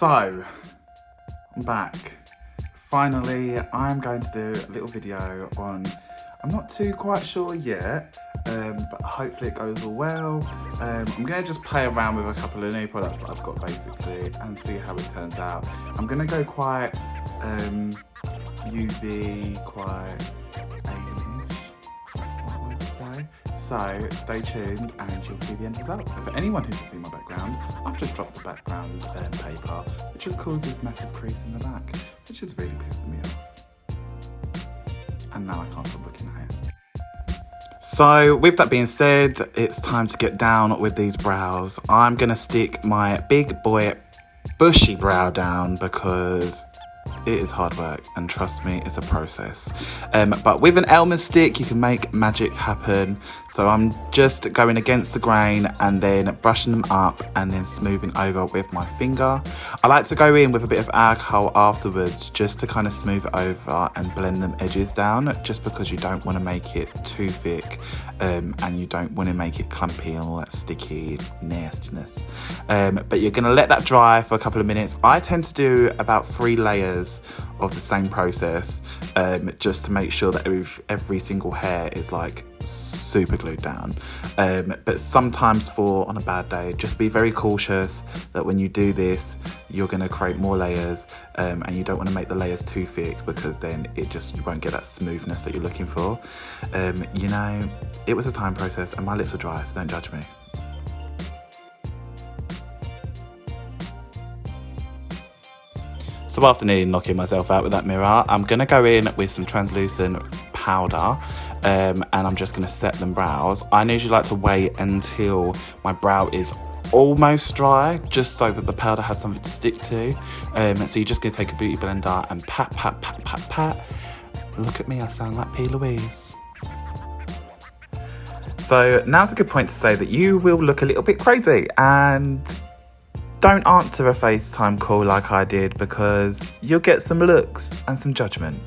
So, I'm back. Finally, I'm going to do a little video on, I'm not too quite sure yet, but hopefully it goes all well. I'm going to just play around with a couple of new products that I've got basically and see how it turns out. I'm going to go quite UV, quite alien-ish, that's what I would say. So stay tuned and you'll see the end result. For anyone who can see my background, I've just dropped the background paper, which has caused this massive crease in the back, which is really pissing me off. And now I can't stop looking at it. So with that being said, it's time to get down with these brows. I'm gonna stick my big boy bushy brow down because it is hard work, and trust me, it's a process. But with an Elmer stick, you can make magic happen. So I'm just going against the grain and then brushing them up and then smoothing over with my finger. I like to go in with a bit of alcohol afterwards just to kind of smooth it over and blend them edges down, just because you don't want to make it too thick and you don't want to make it clumpy and all that sticky nastiness. But you're going to let that dry for a couple of minutes. I tend to do about 3 layers of the same process, just to make sure that every single hair is like super glued down. But sometimes on a bad day, just be very cautious that when you do this, you're going to create more layers, and you don't want to make the layers too thick, because then you won't get that smoothness that you're looking for. You know, it was a time process and my lips are dry, so don't judge me. So after nearly knocking myself out with that mirror, I'm going to go in with some translucent powder, and I'm just going to set them brows. I usually like to wait until my brow is almost dry, just so that the powder has something to stick to. So you're just going to take a beauty blender and pat, pat, pat, pat, pat. Look at me, I sound like P. Louise. So now's a good point to say that you will look a little bit crazy, and don't answer a FaceTime call like I did, because you'll get some looks and some judgment.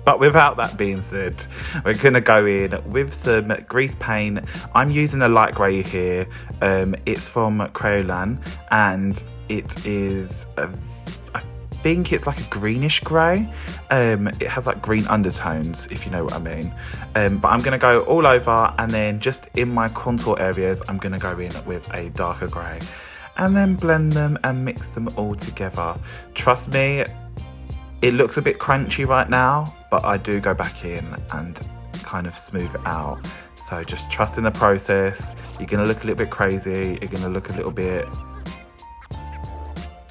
But without that being said, we're going to go in with some grease paint. I'm using a light grey here. It's from Crayolan, and it is, I think it's like a greenish grey. It has like green undertones, if you know what I mean. But I'm going to go all over, and then just in my contour areas, I'm going to go in with a darker grey. And then blend them and mix them all together. Trust me, it looks a bit crunchy right now, but I do go back in and kind of smooth it out. So just trust in the process. You're gonna look a little bit crazy. You're gonna look a little bit,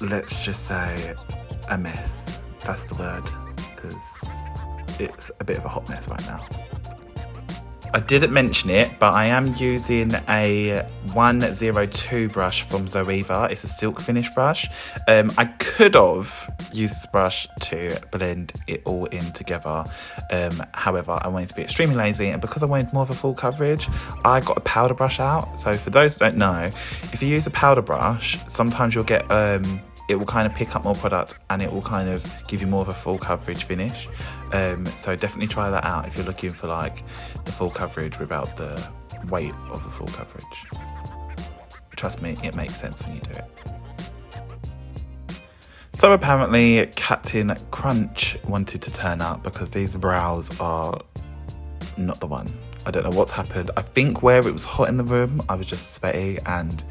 let's just say, a mess. That's the word, because it's a bit of a hot mess right now. I didn't mention it, but I am using a 102 brush from Zoeva. It's a silk finish brush. I could have used this brush to blend it all in together. However, I wanted to be extremely lazy, and because I wanted more of a full coverage, I got a powder brush out. So for those that don't know, if you use a powder brush, sometimes you'll get it will kind of pick up more product, and it will kind of give you more of a full coverage finish. So definitely try that out if you're looking for like the full coverage without the weight of a full coverage. Trust me, it makes sense when you do it. So apparently Captain Crunch wanted to turn up because these brows are not the one. I don't know what's happened. I think where it was hot in the room, I was just sweaty and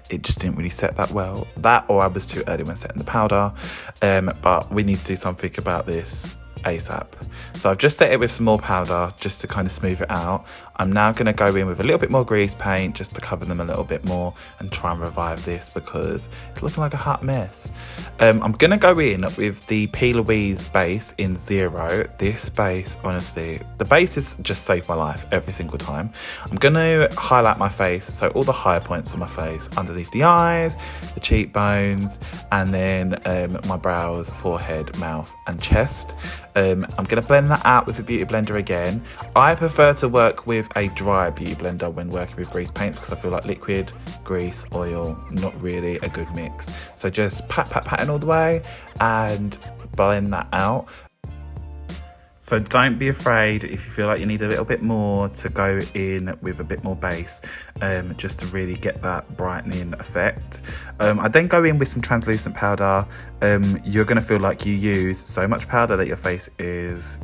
it just didn't really set that well. That, or I was too early when setting the powder. But we need to do something about this ASAP. So I've just set it with some more powder just to kind of smooth it out. I'm now going to go in with a little bit more grease paint just to cover them a little bit more and try and revive this, because it's looking like a hot mess. I'm going to go in with the P. Louise base in 0. This base, honestly, the base has just saved my life every single time. I'm going to highlight my face, so all the higher points on my face, underneath the eyes, the cheekbones, and then my brows, forehead, mouth and chest. I'm going to blend that out with a beauty blender again. I prefer to work with a dry beauty blender when working with grease paints, because I feel like liquid, grease, oil, not really a good mix. So just pat, pat, pat in all the way and blend that out. So don't be afraid if you feel like you need a little bit more to go in with a bit more base, just to really get that brightening effect. I then go in with some translucent powder. You're going to feel like you use so much powder that your face is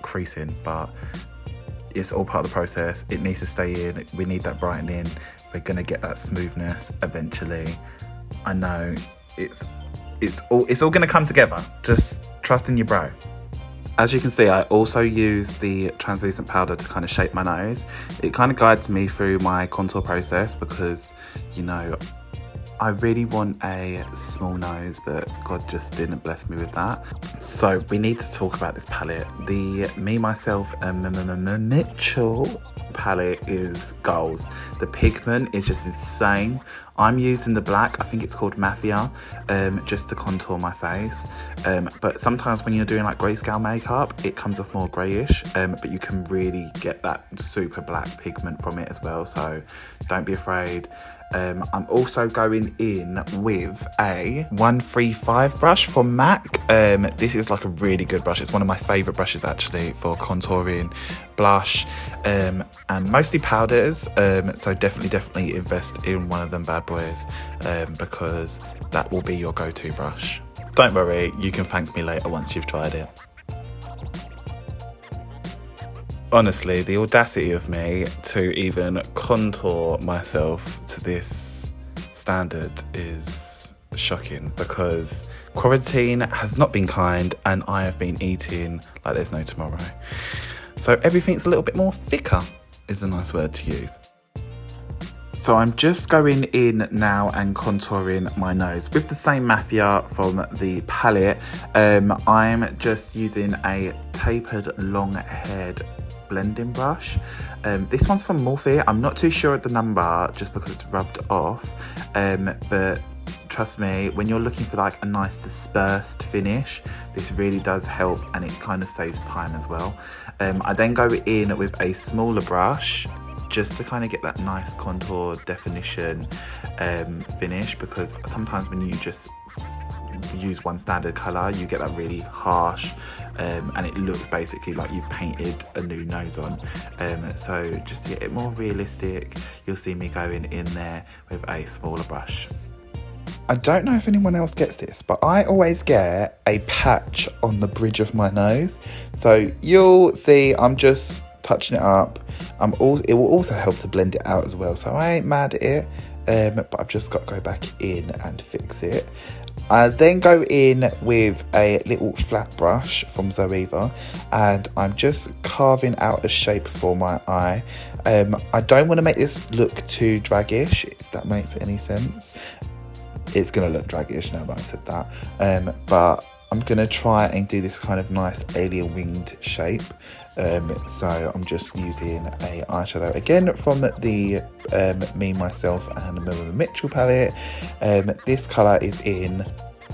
creasing, but it's all part of the process. It needs to stay in. We need that brightening. We're going to get that smoothness eventually. I know it's all going to come together. Just trust in your bro. As you can see, I also use the translucent powder to kind of shape my nose. It kind of guides me through my contour process because, you know, I really want a small nose, but God just didn't bless me with that. So we need to talk about this palette. The Me, Myself, and mmmmitchell palette is goals. The pigment is just insane. I'm using the black, I think it's called Mafia, just to contour my face. But sometimes when you're doing like grayscale makeup, it comes off more grayish, but you can really get that super black pigment from it as well. So don't be afraid. I'm also going in with a 135 brush from MAC. This is like a really good brush. It's one of my favourite brushes actually for contouring, blush, and mostly powders. So definitely invest in one of them bad boys, because that will be your go-to brush. Don't worry, you can thank me later once you've tried it. Honestly, the audacity of me to even contour myself to this standard is shocking, because quarantine has not been kind and I have been eating like there's no tomorrow. So everything's a little bit more thicker is a nice word to use. So I'm just going in now and contouring my nose with the same Mafia from the palette. I'm just using a tapered long-haired blending brush. This one's from Morphe. I'm not too sure at the number just because it's rubbed off, but trust me, when you're looking for like a nice dispersed finish, this really does help, and it kind of saves time as well. I then go in with a smaller brush just to kind of get that nice contour definition finish, because sometimes when you just use one standard color, you get that really harsh, and it looks basically like you've painted a new nose on. So just to get it more realistic, you'll see me going in there with a smaller brush. I don't know if anyone else gets this, but I always get a patch on the bridge of my nose. So you'll see I'm just touching it up. It will also help to blend it out as well, so I ain't mad at it, but I've just got to go back in and fix it. I then go in with a little flat brush from Zoeva, and I'm just carving out a shape for my eye. I don't want to make this look too draggish, if that makes any sense. It's going to look draggish now that I've said that, but I'm going to try and do this kind of nice alien winged shape. So I'm just using a eyeshadow again from the Me, Myself, and mmmmitchell palette. This colour is in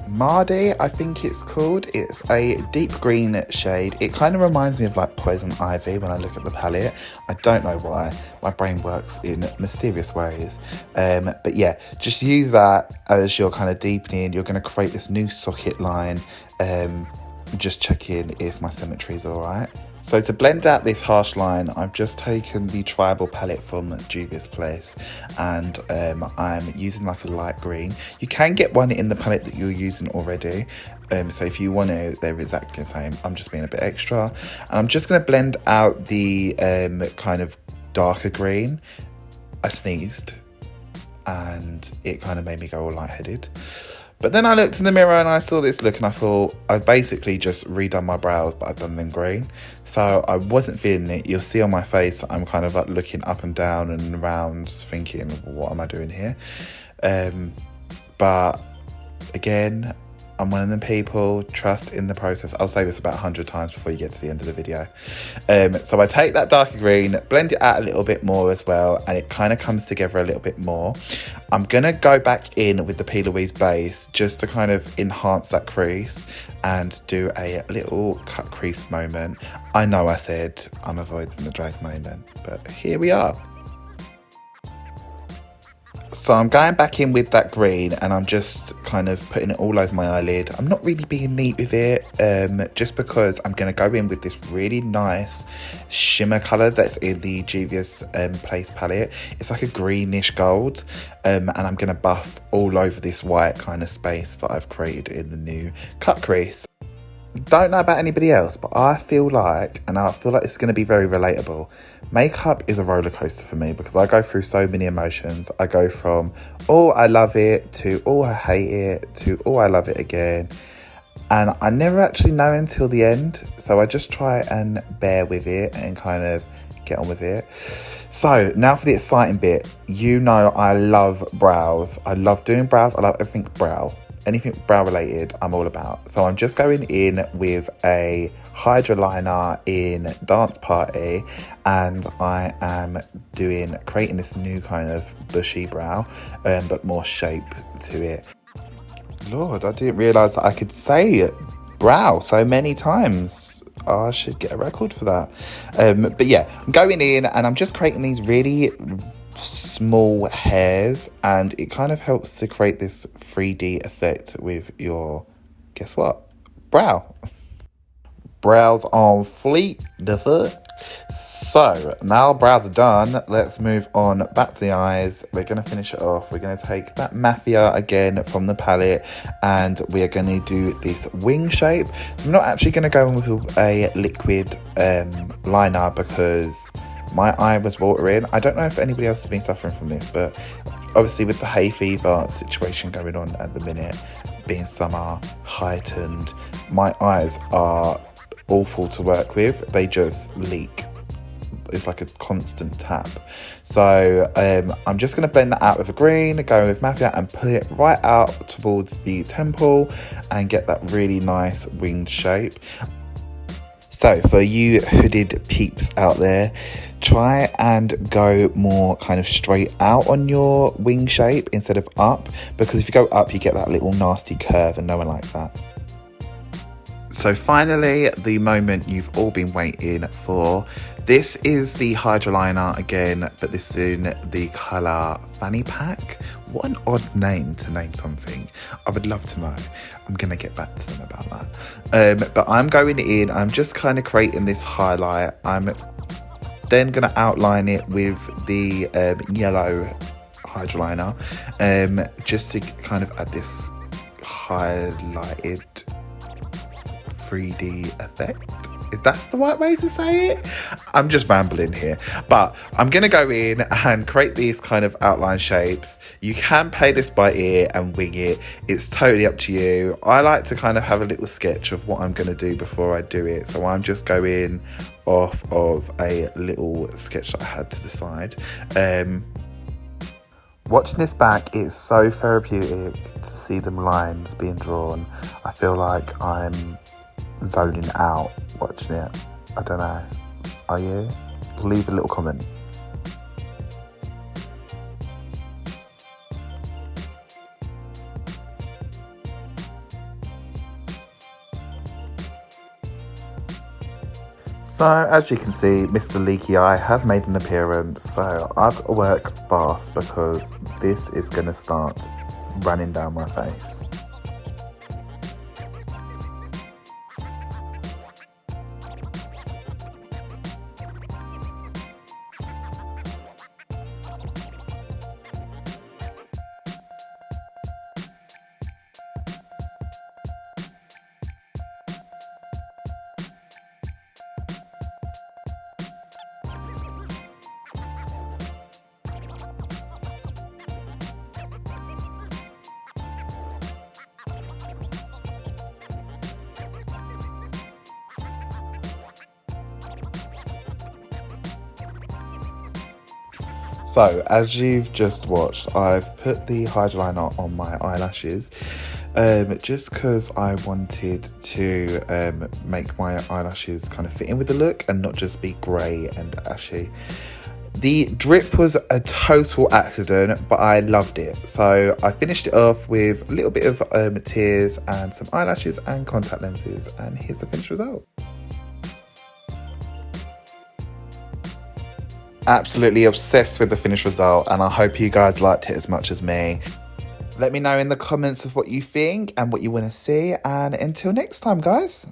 Mardy, I think it's called. It's a deep green shade. It kind of reminds me of like Poison Ivy when I look at the palette. I don't know why. My brain works in mysterious ways. But yeah, just use that as you're kind of deepening. You're going to create this new socket line. Just checking if my symmetry is all right. So to blend out this harsh line, I've just taken the Tribal palette from Juvia's Place, and I'm using like a light green. You can get one in the palette that you're using already, so if you want to, they're exactly the same. I'm just being a bit extra, and I'm just going to blend out the kind of darker green. I sneezed, and it kind of made me go all lightheaded. But then I looked in the mirror and I saw this look and I thought, I've basically just redone my brows, but I've done them green. So I wasn't feeling it. You'll see on my face, I'm kind of like looking up and down and around thinking, what am I doing here? But again, I'm one of them people, trust in the process. I'll say this about 100 times before you get to the end of the video. So I take that darker green, blend it out a little bit more as well, and it kind of comes together a little bit more. I'm going to go back in with the P. Louise base just to kind of enhance that crease and do a little cut crease moment. I know I said I'm avoiding the drag moment, but here we are. So I'm going back in with that green and I'm just kind of putting it all over my eyelid. I'm not really being neat with it, just because I'm going to go in with this really nice shimmer colour that's in the Juvia's Place palette. It's like a greenish gold, and I'm going to buff all over this white kind of space that I've created in the new cut crease. Don't know about anybody else, but I feel like it's going to be very relatable. Makeup is a roller coaster for me because I go through so many emotions. I go from, oh, I love it, to, oh, I hate it, to, oh, I love it again. And I never actually know until the end. So I just try and bear with it and kind of get on with it. So now for the exciting bit. You know I love brows. I love doing brows. I love everything brow. Anything brow related, I'm all about. So I'm just going in with a hydra liner in Dance Party, and I am creating this new kind of bushy brow, but more shape to it. Lord, I didn't realise that I could say brow so many times. I should get a record for that. But yeah, I'm going in and I'm just creating these really small hairs, and it kind of helps to create this 3D effect with your, guess what, brow. Brows on fleek, the fuck. So now brows are done, let's move on back to the eyes. We're going to finish it off. We're going to take that Mafia again from the palette, and we are going to do this wing shape. I'm not actually going to go in with a liquid liner because my eye was watering. I don't know if anybody else has been suffering from this, but obviously with the hay fever situation going on at the minute, being summer heightened, my eyes are awful to work with. They just leak. It's like a constant tap. So I'm just going to blend that out with a green, go with Mafia and put it right out towards the temple and get that really nice winged shape. So for you hooded peeps out there, try and go more kind of straight out on your wing shape instead of up, because if you go up you get that little nasty curve and no one likes that. So finally, the moment you've all been waiting for. This is the hydra liner again, but this is in the colour Fanny Pack. What an odd name to name something. I would love to know. I'm going to get back to them about that. But I'm going in, I'm just kind of creating this highlight. I'm then going to outline it with the yellow hydra liner, just to kind of add this highlighted 3D effect, if that's the right way to say it. I'm just rambling here, but I'm gonna go in and create these kind of outline shapes. You can play this by ear and wing it, it's totally up to you. I like to kind of have a little sketch of what I'm gonna do before I do it, so I'm just going off of a little sketch that I had to the side. Watching this back, it's so therapeutic to see them lines being drawn. I feel like I'm zoning out watching it. I don't know. Are you? Leave a little comment. So as you can see, Mr. Leaky Eye has made an appearance. So I've got to work fast because this is going to start running down my face. So, as you've just watched, I've put the hydroliner on my eyelashes, just because I wanted to make my eyelashes kind of fit in with the look and not just be grey and ashy. The drip was a total accident, but I loved it. So I finished it off with a little bit of tears and some eyelashes and contact lenses, and here's the finished result. absolutely obsessed with the finished result, and I hope you guys liked it as much as me. Let me know in the comments of what you think and what you want to see, and until next time, guys.